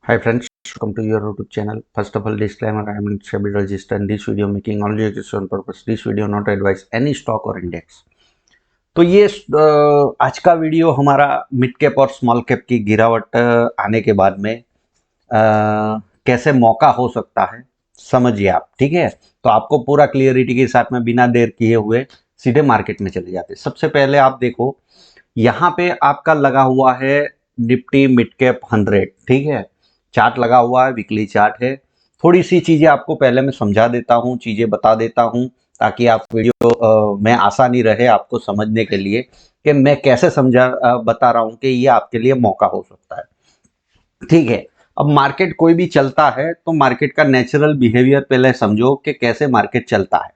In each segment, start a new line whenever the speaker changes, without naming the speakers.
Hi friends, welcome to your YouTube channel. First of all, disclaimer: I am not SEBI registered. In this video, making only education purpose. This video not advise any stock or index. तो ये आज का video हमारा mid cap और small cap की गिरावट आने के बाद में कैसे मौका हो सकता है समझिए आप। ठीक है, तो आपको पूरा क्लियरिटी के साथ में बिना देर किए हुए सीधे मार्केट में चले जाते। सबसे पहले आप देखो, यहाँ पे आपका लगा हुआ है निफ्टी मिड कैप 100। ठीक है, चार्ट लगा हुआ है, वीकली चार्ट है। थोड़ी सी चीजें आपको पहले मैं समझा देता हूँ, चीजें बता देता हूँ ताकि आप वीडियो में आसानी रहे आपको समझने के लिए कि मैं कैसे बता रहा हूँ कि ये आपके लिए मौका हो सकता है। ठीक है, अब मार्केट कोई भी चलता है तो मार्केट का नेचुरल बिहेवियर पहले समझो कि कैसे मार्केट चलता है।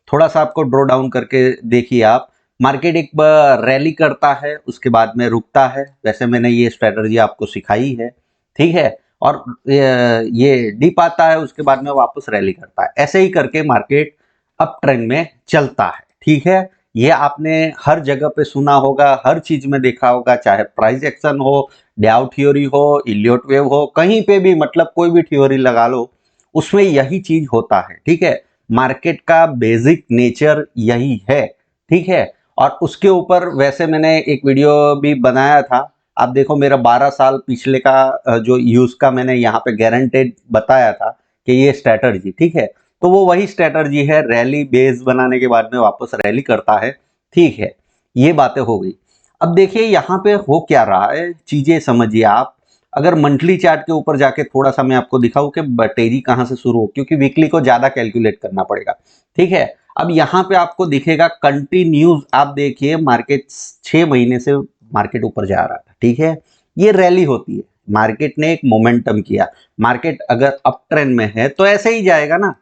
थोड़ा सा आपको ड्रॉ डाउन करके देखिए आप। मार्केट एक बार रैली करता है, उसके बाद में रुकता है। वैसे मैंने ये स्ट्रेटजी आपको सिखाई है। ठीक है, और ये डिप आता है, उसके बाद में वापस रैली करता है। ऐसे ही करके मार्केट अप ट्रेंड में चलता है। ठीक है, ये आपने हर जगह पे सुना होगा, हर चीज में देखा होगा, चाहे प्राइस एक्शन हो, डाउ थ्योरी हो, इलियट वेव हो, कहीं पे भी मतलब कोई भी थ्योरी लगा लो, उसमें यही चीज होता है। ठीक है, मार्केट का बेसिक नेचर यही है। ठीक है, और उसके ऊपर वैसे मैंने एक वीडियो भी बनाया था। आप देखो, मेरा 12 साल पिछले का जो यूज का मैंने यहाँ पे गारंटेड बताया था कि ये स्ट्रेटर्जी। ठीक है, तो वो वही स्ट्रेटर्जी है, रैली बेस बनाने के बाद में वापस रैली करता है। ठीक है, ये बातें हो गई। अब देखिए यहाँ पे हो क्या रहा है, चीजें समझिए आप। अगर मंथली चार्ट के ऊपर जाके थोड़ा सा मैं आपको दिखाऊं कि तेजी कहां से शुरू हो, क्योंकि वीकली को ज्यादा कैलकुलेट करना पड़ेगा। ठीक है, अब यहाँ पे आपको दिखेगा कंटिन्यूज, आप देखिए मार्केट 6 महीने से मार्केट ऊपर जा रहा था। ठीक है, ये रैली होती है, मार्केट ने एक मोमेंटम किया। मार्केट अगर अप ट्रेंड में है तो ऐसे ही जाएगा ना।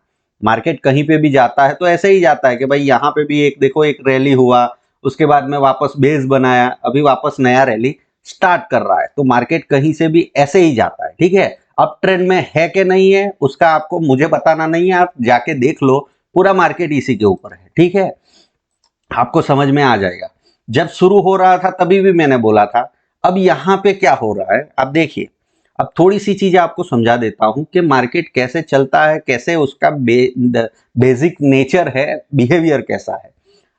मार्केट कहीं पे भी जाता है तो ऐसे ही जाता है कि भाई यहाँ पे भी एक देखो, एक रैली हुआ, उसके बाद में वापस बेस बनाया, अभी वापस नया रैली स्टार्ट कर रहा है। तो मार्केट कहीं से भी ऐसे ही जाता है। ठीक है, अप ट्रेंड में है कि नहीं है उसका आपको मुझे बताना नहीं है, आप जाके देख लो, पूरा मार्केट इसी के ऊपर है। ठीक है, आपको समझ में आ जाएगा। जब शुरू हो रहा था तभी भी मैंने बोला था। अब यहाँ पे क्या हो रहा है अब देखिए। अब थोड़ी सी चीजें आपको समझा देता हूं कि मार्केट कैसे चलता है, कैसे उसका बेसिक नेचर है, बिहेवियर कैसा है।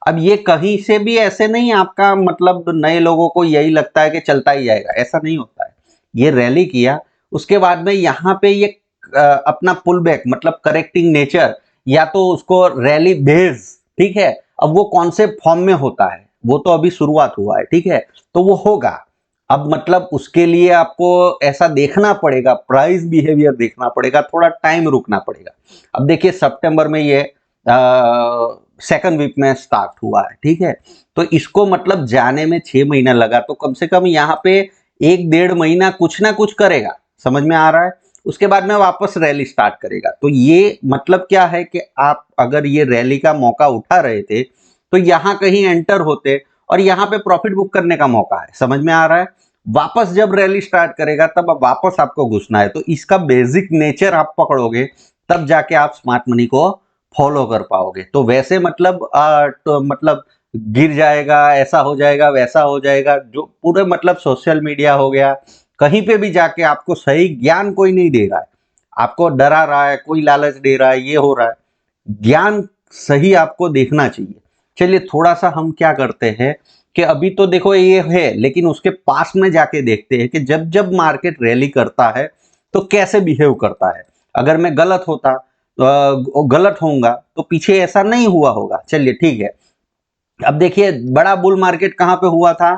अब ये कहीं से भी ऐसे नहीं, आपका मतलब नए लोगों को यही लगता है कि चलता ही जाएगा, ऐसा नहीं होता है। ये रैली किया, उसके बाद में यहाँ पे ये अपना पुल बैक मतलब करेक्टिंग नेचर, या तो उसको रैली बेस। ठीक है, अब वो कौन से फॉर्म में होता है वो तो अभी शुरुआत हुआ है। ठीक है, तो वो होगा। अब मतलब उसके लिए आपको ऐसा देखना पड़ेगा, प्राइस बिहेवियर देखना पड़ेगा, थोड़ा टाइम रुकना पड़ेगा। अब देखिए सितंबर में ये सेकंड वीक में स्टार्ट हुआ है। ठीक है, तो इसको मतलब जाने में 6 महीना लगा, तो कम से कम यहाँ पे 1-1.5 महीना कुछ ना कुछ करेगा। समझ में आ रहा है? उसके बाद में वापस रैली स्टार्ट करेगा। तो ये मतलब क्या है कि आप अगर ये रैली का मौका उठा रहे थे तो यहां कहीं एंटर होते और यहां पे प्रॉफिट बुक करने का मौका है। समझ में आ रहा है? वापस जब रैली स्टार्ट करेगा तब वापस आपको घुसना है। तो इसका बेसिक नेचर आप पकड़ोगे तब जाके आप स्मार्ट मनी को फॉलो कर पाओगे। तो वैसे मतलब तो मतलब गिर जाएगा, ऐसा हो जाएगा, वैसा हो जाएगा, जो पूरे मतलब सोशल मीडिया हो गया, कहीं पे भी जाके आपको सही ज्ञान कोई नहीं दे रहा है, आपको डरा रहा है, कोई लालच दे रहा है, ये हो रहा है। ज्ञान सही आपको देखना चाहिए। चलिए थोड़ा सा हम क्या करते हैं कि अभी तो देखो ये है, लेकिन उसके पास में जाके देखते हैं कि जब जब मार्केट रैली करता है तो कैसे बिहेव करता है। अगर मैं गलत होता तो गलत होऊंगा तो पीछे ऐसा नहीं हुआ होगा। चलिए ठीक है, अब देखिए बड़ा बुल मार्केट कहां पे हुआ था,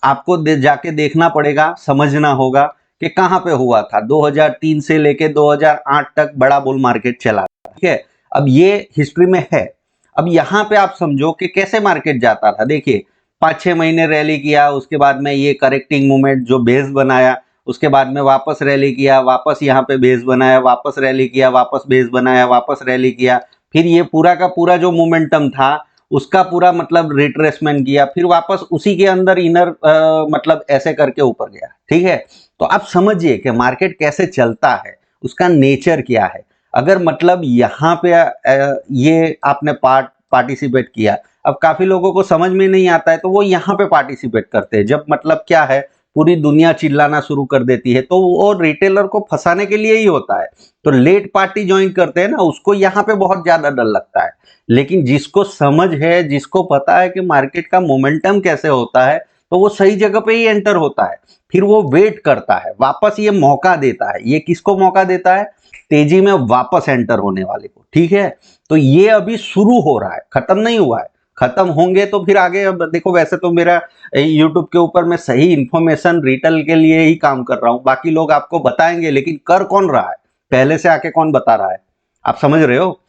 आपको जाके देखना पड़ेगा, समझना होगा कि कहां पे हुआ था। 2003 से लेके 2008 तक बड़ा बुल मार्केट चला। ठीक है, अब ये हिस्ट्री में है। अब यहां पे आप समझो कि कैसे मार्केट जाता था। देखिए 5-6 महीने रैली किया, उसके बाद में ये करेक्टिंग मूवमेंट जो बेस बनाया, उसके बाद में वापस रैली किया, वापस यहाँ पे बेस बनाया, वापस रैली किया, वापस बेस बनाया, वापस रैली किया, फिर ये पूरा का पूरा जो मोमेंटम था उसका पूरा मतलब रिट्रेसमेंट किया, फिर वापस उसी के अंदर इनर मतलब ऐसे करके ऊपर गया। ठीक है, तो आप समझिए कि मार्केट कैसे चलता है, उसका नेचर क्या है। अगर मतलब यहाँ पे ये आपने पार्टिसिपेट किया, अब काफी लोगों को समझ में नहीं आता है तो वो यहाँ पे पार्टिसिपेट करते हैं। जब मतलब क्या है, पूरी दुनिया चिल्लाना शुरू कर देती है, तो वो रिटेलर को फंसाने के लिए ही होता है। तो लेट पार्टी ज्वाइन करते हैं ना, उसको यहाँ पे बहुत ज्यादा डर लगता है। लेकिन जिसको समझ है, जिसको पता है कि मार्केट का मोमेंटम कैसे होता है, तो वो सही जगह पे ही एंटर होता है। फिर वो वेट करता है, वापस ये मौका देता है। ये किसको मौका देता है? तेजी में वापस एंटर होने वाले को। ठीक है, तो ये अभी शुरू हो रहा है, खत्म नहीं हुआ है। खत्म होंगे तो फिर आगे। अब देखो, वैसे तो मेरा यूट्यूब के ऊपर मैं सही इंफॉर्मेशन रिटेल के लिए ही काम कर रहा हूं, बाकी लोग आपको बताएंगे, लेकिन कर कौन रहा है? पहले से आके कौन बता रहा है? आप समझ रहे हो?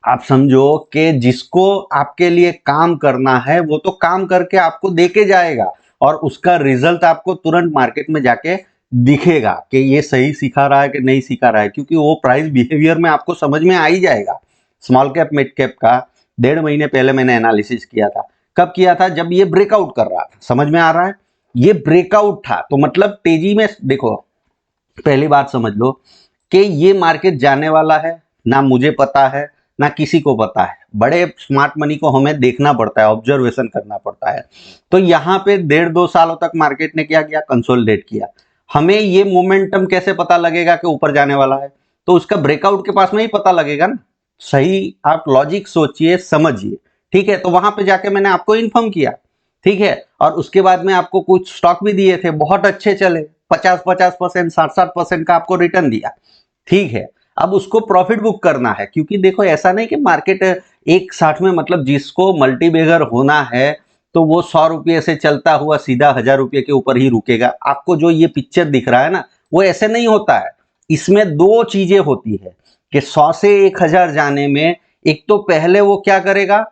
आप समझो कि जिसको आपके लिए काम करना है वो तो काम करके आपको देके जाएगा, और उसका रिजल्ट आपको तुरंत मार्केट में जाके दिखेगा कि ये सही सिखा रहा है कि नहीं सिखा रहा है, क्योंकि वो प्राइस बिहेवियर में आपको समझ में आ ही जाएगा। स्मॉल कैप मिड कैप का 1.5 महीने पहले मैंने एनालिसिस किया था। कब किया था? जब ये ब्रेकआउट कर रहा था। समझ में आ रहा है? ये ब्रेकआउट था तो मतलब तेजी में। देखो, पहली बात समझ लो कि ये मार्केट जाने वाला है, ना मुझे पता है ना किसी को पता है। बड़े स्मार्ट मनी को हमें देखना पड़ता है, ऑब्जर्वेशन करना पड़ता है। तो यहाँ पे 1.5-2 सालों तक मार्केट ने क्या किया? कंसोलिडेट किया। हमें ये मोमेंटम कैसे पता लगेगा कि ऊपर जाने वाला है? तो उसका ब्रेकआउट के पास में ही पता लगेगा ना। सही आप लॉजिक सोचिए, समझिए। ठीक है, तो वहां पे जाके मैंने आपको इन्फॉर्म किया। ठीक है, और उसके बाद में आपको कुछ स्टॉक भी दिए थे, बहुत अच्छे चले, 50-50%, 60-60% का आपको रिटर्न दिया। ठीक है, अब उसको प्रॉफिट बुक करना है, क्योंकि देखो ऐसा नहीं कि मार्केट एक साथ में, मतलब जिसको मल्टीबैगर होना है तो वो 100 रुपये से चलता हुआ सीधा 1000 रुपये के ऊपर ही रुकेगा। आपको जो ये पिक्चर दिख रहा है ना, वो ऐसे नहीं होता है। इसमें दो चीजें होती है कि 100 से 1000 जाने में, एक तो पहले वो क्या करेगा,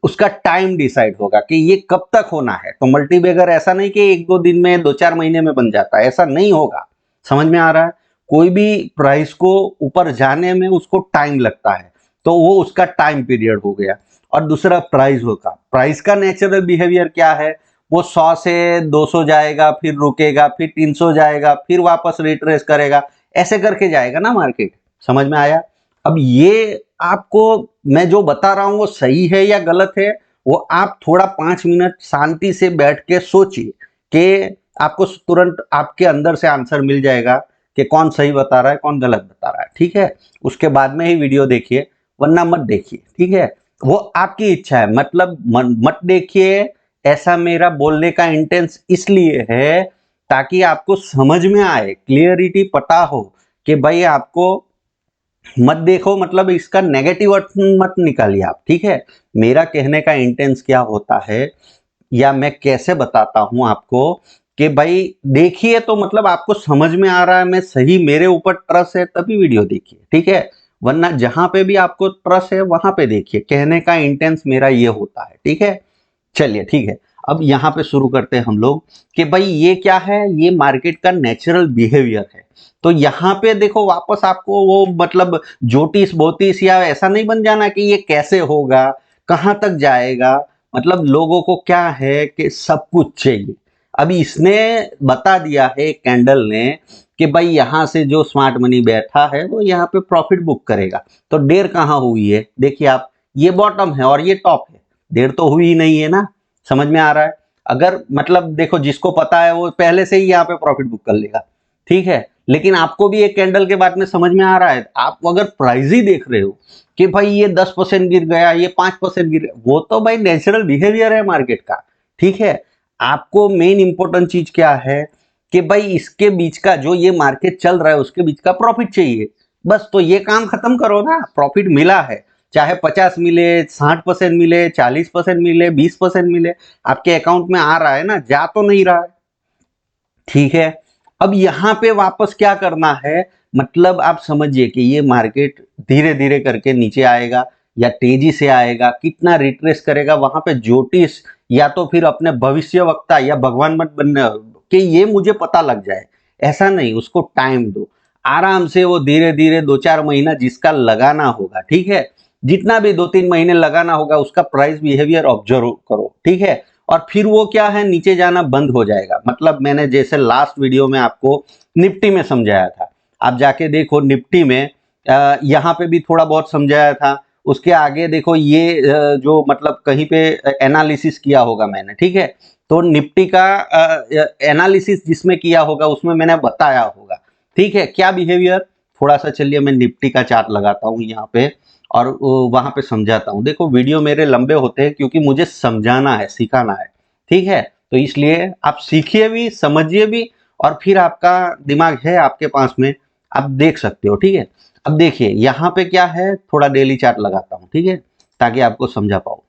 उसका टाइम डिसाइड होगा कि ये कब तक होना है। तो मल्टीबैगर ऐसा नहीं कि 1-2 दिन में, 2-4 महीने में बन जाता है, ऐसा नहीं होगा। समझ में आ रहा है? कोई भी प्राइस को ऊपर जाने में उसको टाइम लगता है, तो वो उसका टाइम पीरियड हो गया। और दूसरा प्राइस होगा। प्राइस का नेचुरल बिहेवियर क्या है? वो 100 से 200 जाएगा, फिर रुकेगा, फिर 300 जाएगा, फिर वापस रिट्रेस करेगा, ऐसे करके जाएगा ना मार्केट। समझ में आया? अब ये आपको मैं जो बता रहा हूं वो सही है या गलत है, वो आप थोड़ा 5 मिनट शांति से बैठ के सोचिए कि आपको तुरंत आपके अंदर से आंसर मिल जाएगा कि कौन सही बता रहा है, कौन गलत बता रहा है। ठीक है, उसके बाद में ही वीडियो देखिए, वरना मत देखिए। ठीक है, वो आपकी इच्छा है, मतलब मत देखिए। ऐसा मेरा बोलने का इंटेंस इसलिए है ताकि आपको समझ में आए, क्लियरिटी पता हो कि भाई आपको मत देखो, मतलब इसका नेगेटिव अर्थ मत निकालिए आप। ठीक है, मेरा कहने का इंटेंस क्या होता है, या मैं कैसे बताता हूं आपको कि भाई देखिए, तो मतलब आपको समझ में आ रहा है मैं सही, मेरे ऊपर ट्रस्ट है तभी वीडियो देखिए। ठीक है, वरना जहां पे भी आपको ट्रस्ट है वहां पे देखिए। कहने का इंटेंस मेरा ये होता है। ठीक है, चलिए ठीक है। अब यहाँ पे शुरू करते हैं हम लोग कि भाई ये क्या है, ये मार्केट का नेचुरल बिहेवियर है। तो यहाँ पे देखो, वापस आपको वो मतलब ज्योतिष बोतिष या ऐसा नहीं बन जाना कि ये कैसे होगा, कहाँ तक जाएगा। मतलब लोगों को क्या है कि सब कुछ चाहिए। अभी इसने बता दिया है कैंडल ने कि भाई यहाँ से जो स्मार्ट मनी बैठा है वो यहाँ पे प्रॉफिट बुक करेगा। तो देर कहाँ हुई है? देखिए आप, ये बॉटम है और ये टॉप है, देर तो हुई ही नहीं है ना। समझ में आ रहा है? अगर मतलब देखो, जिसको पता है वो पहले से ही यहाँ पे प्रॉफिट बुक कर लेगा। ठीक है, लेकिन आपको भी एक कैंडल के बाद में समझ में आ रहा है, आप अगर प्राइस ही देख रहे हो कि भाई ये 10% गिर गया, ये 5% गिर गया, वो तो भाई नेचुरल बिहेवियर है मार्केट का। ठीक है, आपको मेन इंपॉर्टेंट चीज क्या है कि भाई इसके बीच का जो ये मार्केट चल रहा है उसके बीच का प्रॉफिट चाहिए। बस, तो ये काम खत्म करो ना। प्रॉफिट मिला है, चाहे 50 मिले, 60% मिले, 40% मिले, 20% मिले, आपके अकाउंट में आ रहा है ना, जा तो नहीं रहा है। ठीक है, अब यहां पे वापस क्या करना है, मतलब आप समझिए कि ये मार्केट धीरे धीरे करके नीचे आएगा या तेजी से आएगा, कितना रिट्रेस करेगा, वहां पे ज्योतिष या तो फिर अपने भविष्य वक्ता या भगवान मत बनने कि ये मुझे पता लग जाए, ऐसा नहीं। उसको टाइम दो, आराम से वो धीरे धीरे 2-4 महीना जिसका लगाना होगा। ठीक है, जितना भी 2-3 महीने लगाना होगा उसका प्राइस बिहेवियर ऑब्जर्व करो। ठीक है, और फिर वो क्या है, नीचे जाना बंद हो जाएगा। मतलब मैंने जैसे लास्ट वीडियो में आपको निफ्टी में समझाया था, आप जाके देखो निफ्टी में, यहाँ पे भी थोड़ा बहुत समझाया था। उसके आगे देखो ये जो मतलब कहीं पे एनालिसिस किया होगा मैंने। ठीक है, तो निफ्टी का एनालिसिस जिसमें किया होगा उसमें मैंने बताया होगा, ठीक है, क्या बिहेवियर। थोड़ा सा चलिए मैं निफ्टी का चार्ट लगाता हूँ यहाँ पे और वहां पे समझाता हूँ। देखो वीडियो मेरे लंबे होते हैं क्योंकि मुझे समझाना है, सिखाना है, ठीक है, तो इसलिए आप सीखिए भी, समझिए भी, और फिर आपका दिमाग है आपके पास में, आप देख सकते हो, ठीक है। अब देखिए यहाँ पे क्या है, थोड़ा डेली चार्ट लगाता हूँ, ठीक है, ताकि आपको समझा पाऊँ।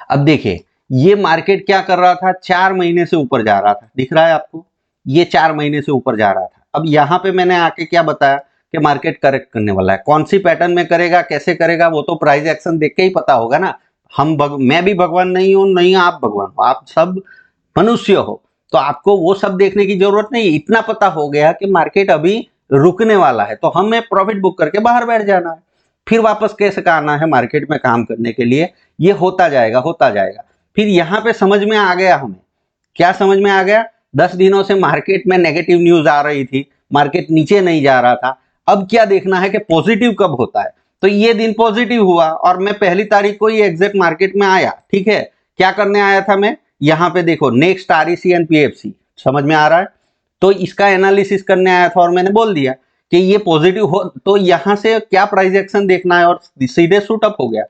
अब देखिए ये मार्केट क्या कर रहा था, 4 महीने से ऊपर जा रहा था, दिख रहा है आपको, ये 4 महीने से ऊपर जा रहा था। अब यहाँ पे मैंने आके क्या बताया कि मार्केट करेक्ट करने वाला है, कौन सी पैटर्न में करेगा, कैसे करेगा, वो तो प्राइस एक्शन देख के ही पता होगा ना। मैं भी भगवान नहीं हूं, नहीं आप भगवान हो, आप सब मनुष्य हो, तो आपको वो सब देखने की जरूरत नहीं। इतना पता हो गया कि मार्केट अभी रुकने वाला है, तो हमें प्रॉफिट बुक करके बाहर बैठ जाना है, फिर वापस कैसे आना है मार्केट में काम करने के लिए, ये होता जाएगा होता जाएगा। फिर यहाँ पे समझ में आ गया हमें, क्या समझ में आ गया, 10 दिनों से मार्केट में नेगेटिव न्यूज आ रही थी, मार्केट नीचे नहीं जा रहा था। अब क्या देखना है कि पॉजिटिव कब होता है, तो ये दिन पॉजिटिव हुआ और मैं 1 तारीख को ही एग्जैक्ट मार्केट में आया, ठीक है। क्या करने आया था मैं, यहाँ पे देखो नेक्स्ट REC एंड PFC, समझ में आ रहा है, तो इसका एनालिसिस करने आया था और मैंने बोल दिया कि ये पॉजिटिव हो, तो यहां से क्या प्राइस एक्शन देखना है और सीधे शूट अप हो गया।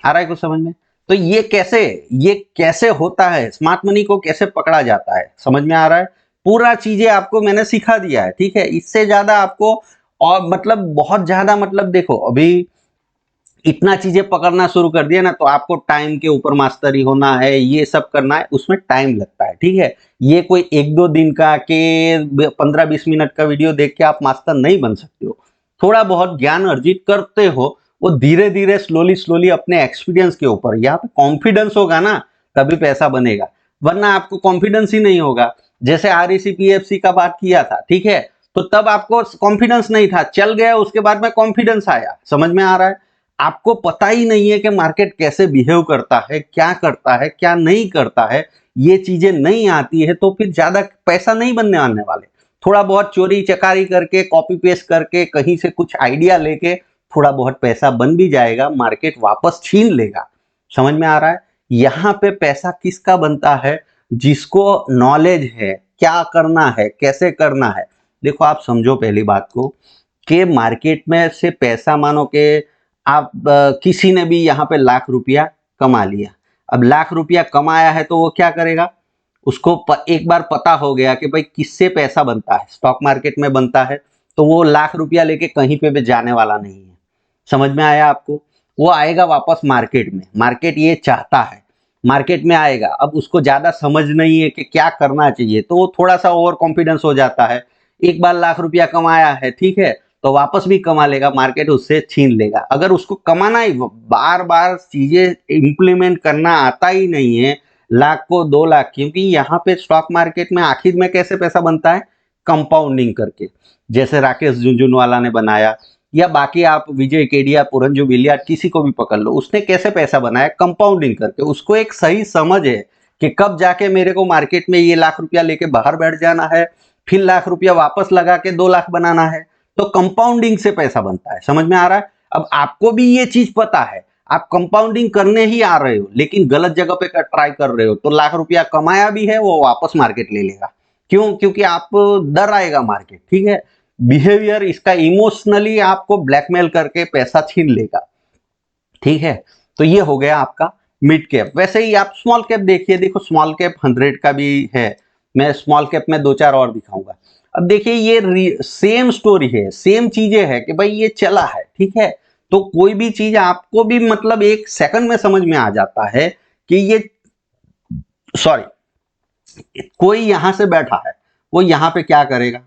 आ रहा है कुछ समझ में, तो ये कैसे होता है, स्मार्ट मनी को कैसे पकड़ा जाता है, समझ में आ रहा है। पूरा चीजें आपको मैंने सिखा दिया है, ठीक है, इससे ज्यादा आपको और मतलब बहुत ज्यादा, मतलब देखो अभी इतना चीजें पकड़ना शुरू कर दिया ना, तो आपको टाइम के ऊपर मास्टरी होना है, ये सब करना है, उसमें टाइम लगता है, ठीक है। ये कोई 1-2 दिन का के 15-20 मिनट का वीडियो देख के आप मास्टर नहीं बन सकते हो। थोड़ा बहुत ज्ञान अर्जित करते हो, वो धीरे धीरे स्लोली स्लोली अपने एक्सपीरियंस के ऊपर, यहाँ पे कॉन्फिडेंस होगा ना तभी पैसा बनेगा, वरना आपको कॉन्फिडेंस ही नहीं होगा। जैसे REC PFC का बात किया था, ठीक है, तो तब आपको कॉन्फिडेंस नहीं था, चल गया, उसके बाद में कॉन्फिडेंस आया, समझ में आ रहा है। आपको पता ही नहीं है कि मार्केट कैसे बिहेव करता है, क्या नहीं करता है, ये चीजें नहीं आती है, तो फिर ज्यादा पैसा नहीं बनने आने वाले। थोड़ा बहुत चोरी चकारी करके, कॉपी पेस्ट करके, कहीं से कुछ आइडिया लेके थोड़ा बहुत पैसा बन भी जाएगा, मार्केट वापस छीन लेगा, समझ में आ रहा है। यहाँ पे पैसा किसका बनता है, जिसको नॉलेज है, क्या करना है, कैसे करना है। देखो आप समझो पहली बात को कि मार्केट में से पैसा, मानो कि आप किसी ने भी यहाँ पे ₹1,00,000 कमा लिया। अब ₹1,00,000 कमाया है तो वो क्या करेगा, उसको एक बार पता हो गया कि भाई किससे पैसा बनता है, स्टॉक मार्केट में बनता है, तो वो ₹1,00,000 लेके कहीं पे भी जाने वाला नहीं है, समझ में आया आपको। वो आएगा वापस मार्केट में, मार्केट ये चाहता है, मार्केट में आएगा। अब उसको ज्यादा समझ नहीं है कि क्या करना चाहिए, तो वो थोड़ा सा ओवर कॉन्फिडेंस हो जाता है। एक बार ₹1,00,000 कमाया है, ठीक है, तो वापस भी कमा लेगा, मार्केट उससे छीन लेगा। अगर उसको कमाना ही, बार बार चीजें इंप्लीमेंट करना आता ही नहीं है, लाख को 2 लाख, क्योंकि यहाँ पे स्टॉक मार्केट में आखिर में कैसे पैसा बनता है, कंपाउंडिंग करके, जैसे राकेश झुनझुनवाला ने बनाया, या बाकी आप विजय केडिया, पुरंजू बिलियार्ड, किसी को भी पकड़ लो, उसने कैसे पैसा बनाया, कंपाउंडिंग करके। उसको एक सही समझ है कि कब जाके मेरे को मार्केट में ये ₹1,00,000 लेके बाहर बैठ जाना है, फिर ₹1,00,000 वापस लगा के 2 लाख बनाना है, तो कंपाउंडिंग से पैसा बनता है, समझ में आ रहा है। अब आपको भी ये चीज पता है, आप कंपाउंडिंग करने ही आ रहे हो, लेकिन गलत जगह पे ट्राई कर रहे हो, तो ₹1,00,000 कमाया भी है, वो वापस मार्केट ले लेगा। क्यों, क्योंकि आप डर आएगा मार्केट, ठीक है, बिहेवियर इसका इमोशनली आपको ब्लैकमेल करके पैसा छीन लेगा, ठीक है। तो ये हो गया आपका मिड कैप। वैसे ही आप स्मॉल कैप देखिए, देखो स्मॉल कैप 100 का भी है, मैं स्मॉल कैप में 2-4 और दिखाऊंगा। अब देखिए ये सेम स्टोरी है, सेम चीजें है कि भाई ये चला है, ठीक है, तो कोई भी चीज आपको भी मतलब 1 सेकंड में समझ में आ जाता है कि ये, सॉरी, कोई यहां से बैठा है, वो यहां पे क्या करेगा,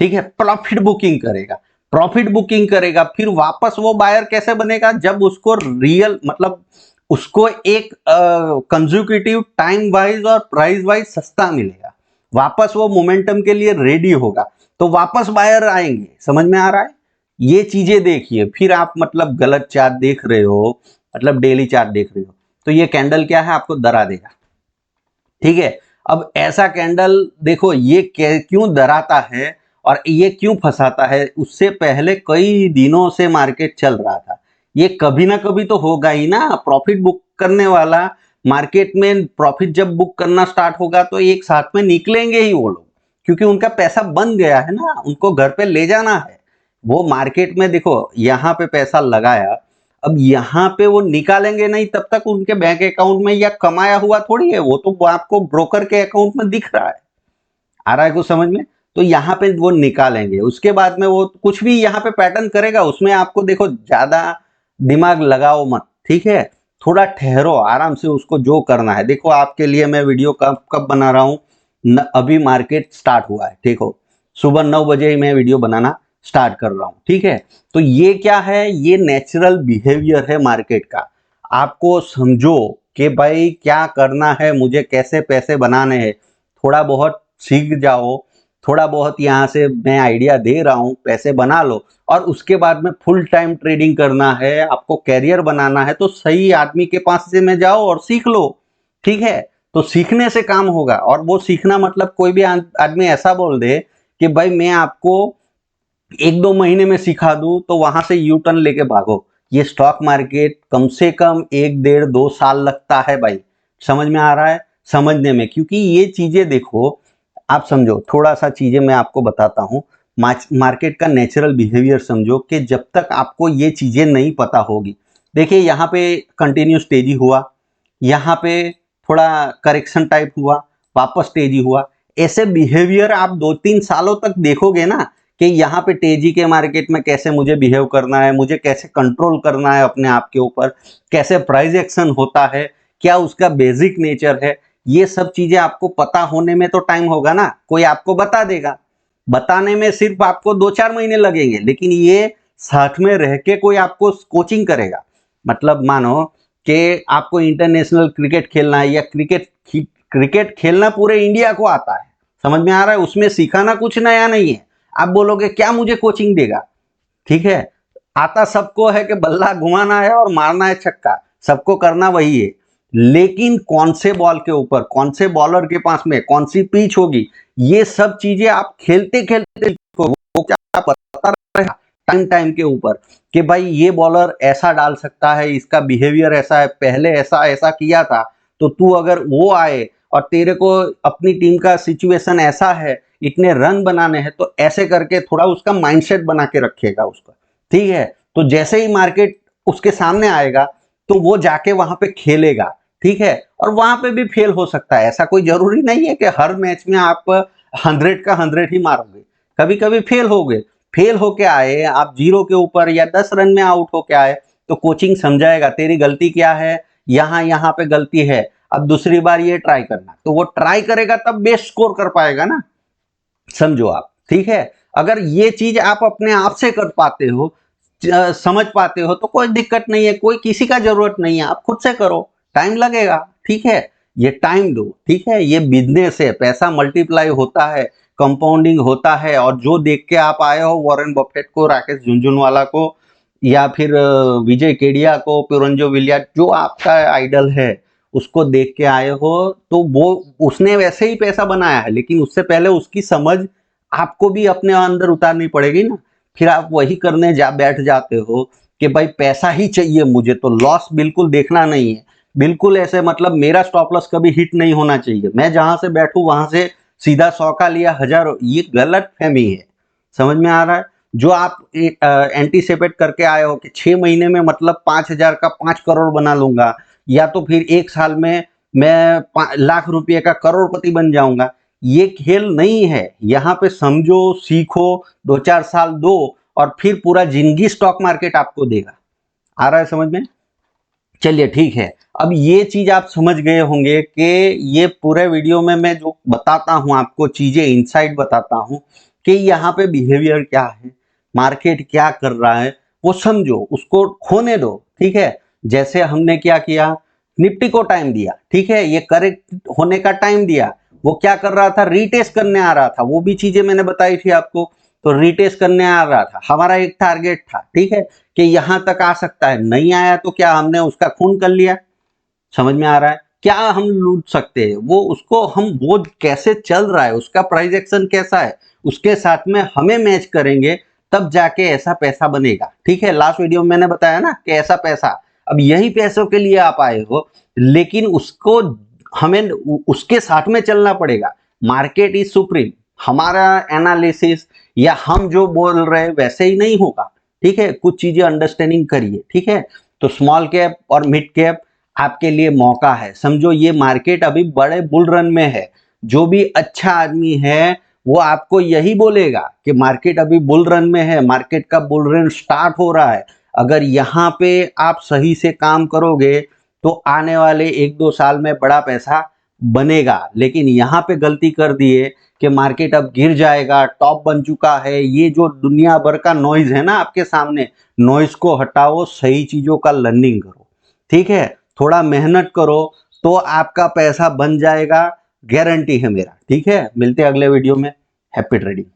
ठीक है, प्रॉफिट बुकिंग करेगा, प्रॉफिट बुकिंग करेगा, फिर वापस वो बायर कैसे बनेगा, जब उसको रियल मतलब उसको एक कंज्यूकेटिव टाइम वाइज और प्राइस वाइज सस्ता मिलेगा, वापस वो मोमेंटम के लिए रेडी होगा, तो वापस बायर आएंगे, समझ में आ रहा है। ये चीजें देखिए, फिर आप मतलब गलत चार्ट देख रहे हो, मतलब डेली चार्ट देख रहे हो, तो ये कैंडल क्या है, आपको डरा देगा, ठीक है। अब ऐसा कैंडल देखो, ये क्यों डराता है और ये क्यों फंसाता है, उससे पहले कई दिनों से मार्केट चल रहा था, ये कभी ना कभी तो होगा ही ना, प्रॉफिट बुक करने वाला मार्केट में प्रॉफिट जब बुक करना स्टार्ट होगा तो एक साथ में निकलेंगे ही वो लोग, क्योंकि उनका पैसा बन गया है ना, उनको घर पे ले जाना है। वो मार्केट में देखो यहाँ पे पैसा लगाया, अब यहाँ पे वो निकालेंगे नहीं तब तक उनके बैंक अकाउंट में, या कमाया हुआ थोड़ी है वो, तो आपको ब्रोकर के अकाउंट में दिख रहा है। आ रहा है कुछ समझ में? तो यहाँ पे वो निकालेंगे, उसके बाद में वो कुछ भी यहाँ पे पैटर्न करेगा, उसमें आपको देखो ज्यादा दिमाग लगाओ मत, ठीक है? थोड़ा ठहरो, आराम से उसको जो करना है। देखो आपके लिए मैं वीडियो कब कब बना रहा हूँ, अभी मार्केट स्टार्ट हुआ है, ठीक हो, सुबह 9 बजे ही मैं वीडियो बनाना स्टार्ट कर रहा हूँ, ठीक है? तो ये क्या है, ये नेचुरल बिहेवियर है मार्केट का। आपको समझो कि भाई क्या करना है, मुझे कैसे पैसे बनाने हैं, थोड़ा बहुत सीख जाओ, थोड़ा बहुत यहाँ से मैं आइडिया दे रहा हूँ, पैसे बना लो, और उसके बाद में फुल टाइम ट्रेडिंग करना है, आपको कैरियर बनाना है, तो सही आदमी के पास से में जाओ और सीख लो, ठीक है? तो सीखने से काम होगा। और वो सीखना मतलब कोई भी आदमी ऐसा बोल दे कि भाई मैं आपको 1-2 महीने में सिखा दूं, तो वहां से यू टर्न लेके भागो। ये स्टॉक मार्केट कम से कम 1-1.5-2 साल लगता है भाई। समझ में आ रहा है? समझने में, क्योंकि ये चीजें देखो, आप समझो, थोड़ा सा चीजें मैं आपको बताता हूँ। मार्केट का नेचुरल बिहेवियर समझो, कि जब तक आपको ये चीजें नहीं पता होगी। देखिए यहाँ पे कंटिन्यूस तेजी हुआ, यहाँ पे थोड़ा करेक्शन टाइप हुआ, वापस तेजी हुआ। ऐसे बिहेवियर आप 2-3 सालों तक देखोगे ना, कि यहाँ पे तेजी के मार्केट में कैसे मुझे बिहेव करना है, मुझे कैसे कंट्रोल करना है अपने आप के ऊपर, कैसे प्राइस एक्शन होता है, क्या उसका बेसिक नेचर है, ये सब चीजें आपको पता होने में तो टाइम होगा ना। कोई आपको बता देगा, बताने में सिर्फ आपको 2-4 महीने लगेंगे, लेकिन ये साथ में रह के कोई आपको कोचिंग करेगा। मतलब मानो कि आपको इंटरनेशनल क्रिकेट खेलना है, या क्रिकेट खेलना पूरे इंडिया को आता है, समझ में आ रहा है? उसमें सिखाना कुछ नया नहीं है। आप बोलोगे क्या मुझे कोचिंग देगा, ठीक है? आता सबको है कि बल्ला घुमाना है और मारना है छक्का, सबको करना वही है। लेकिन कौन से बॉल के ऊपर, कौन से बॉलर के पास में कौन सी पिच होगी, ये सब चीजें आप खेलते खेलते वो क्या पता रहेगा टाइम टाइम के ऊपर, कि भाई ये बॉलर ऐसा डाल सकता है, इसका बिहेवियर ऐसा है, पहले ऐसा ऐसा किया था, तो तू अगर वो आए और तेरे को अपनी टीम का सिचुएशन ऐसा है, इतने रन बनाने हैं, तो ऐसे करके थोड़ा उसका माइंडसेट बना के रखेगा उसका, ठीक है? तो जैसे ही मार्केट उसके सामने आएगा, तो वो जाके वहां पे खेलेगा, ठीक है? और वहां पे भी फेल हो सकता है, ऐसा कोई जरूरी नहीं है कि हर मैच में आप 100 का 100 ही मारोगे। कभी कभी फेल हो गए, फेल होके आए आप 0 के ऊपर या 10 रन में आउट होके आए, तो कोचिंग समझाएगा तेरी गलती क्या है, यहाँ यहाँ पे गलती है, अब दूसरी बार ये ट्राई करना। तो वो ट्राई करेगा तब बेस्ट स्कोर कर पाएगा ना, समझो आप, ठीक है? अगर ये चीज आप अपने आप से कर पाते हो, समझ पाते हो, तो कोई दिक्कत नहीं है, कोई किसी का जरूरत नहीं है, आप खुद से करो। टाइम लगेगा, ठीक है? ये टाइम दो, ठीक है? ये बिजनेस है, पैसा मल्टीप्लाई होता है, कंपाउंडिंग होता है। और जो देख के आप आए हो वॉरेन बफेट को, राकेश झुनझुनवाला को, या फिर विजय केडिया को, पुरंजो विलिया, जो आपका आइडल है, उसको देख के आए हो, तो वो उसने वैसे ही पैसा बनाया है, लेकिन उससे पहले उसकी समझ आपको भी अपने अंदर उतारनी पड़ेगी ना। फिर आप वही करने बैठ जाते हो कि भाई पैसा ही चाहिए मुझे, तो लॉस बिल्कुल देखना नहीं है, बिल्कुल ऐसे, मतलब मेरा स्टॉप लॉस कभी हिट नहीं होना चाहिए, मैं जहां से बैठूं वहां से सीधा 100 का लिया 1000, ये गलत फहमी है। समझ में आ रहा है? जो आप एंटीसिपेट करके आए हो कि 6 महीने में मतलब 5000 का 5 करोड़ बना लूंगा, या तो फिर 1 साल में मैं लाख रुपए का करोड़पति बन जाऊंगा, ये खेल नहीं है। यहाँ पे समझो, सीखो, 2-4 साल दो, और फिर पूरा जिंदगी स्टॉक मार्केट आपको देगा। आ रहा है समझ में? चलिए ठीक है। अब ये चीज आप समझ गए होंगे कि ये पूरे वीडियो में मैं जो बताता हूं आपको चीजें, इनसाइट बताता हूं कि यहाँ पे बिहेवियर क्या है, मार्केट क्या कर रहा है, वो समझो, उसको होने दो, ठीक है? जैसे हमने क्या किया, निफ्टी को टाइम दिया, ठीक है? ये करेक्ट होने का टाइम दिया। वो क्या कर रहा था, रीटेस्ट करने आ रहा था, वो भी चीजें मैंने बताई थी आपको। तो रीटेस्ट करने आ रहा था, हमारा एक टारगेट था, ठीक है, कि यहां तक आ सकता है। नहीं आया तो क्या हमने उसका खून कर लिया? समझ में आ रहा है? क्या हम लूट सकते हैं वो, उसको हम, वो कैसे चल रहा है, उसका प्राइस एक्शन कैसा है, उसके साथ में हमें मैच करेंगे, तब जाके ऐसा पैसा बनेगा, ठीक है? लास्ट वीडियो में मैंने बताया ना कि ऐसा पैसा, अब यही पैसों के लिए आप आए हो लेकिन उसको हमें उसके साथ में चलना पड़ेगा। मार्केट इज सुप्रीम, हमारा एनालिसिस या हम जो बोल रहे हैं वैसे ही नहीं होगा, ठीक है। कुछ चीजें अंडरस्टैंडिंग करिए, ठीक है। तो स्मॉल कैप और मिड कैप आपके लिए मौका है। समझो ये मार्केट अभी बड़े बुल रन में है। जो भी अच्छा आदमी है वो आपको यही बोलेगा कि मार्केट अभी बुल रन में है, मार्केट का बुल रन स्टार्ट हो रहा है। अगर यहाँ पे आप सही से काम करोगे तो आने वाले 1-2 साल में बड़ा पैसा बनेगा। लेकिन यहाँ पे गलती कर दिए कि मार्केट अब गिर जाएगा, टॉप बन चुका है, ये जो दुनिया भर का नॉइज है ना आपके सामने, नॉइज को हटाओ, सही चीजों का लर्निंग करो, ठीक है। थोड़ा मेहनत करो तो आपका पैसा बन जाएगा, गारंटी है मेरा, ठीक है। मिलते हैं अगले वीडियो में। Happy trading.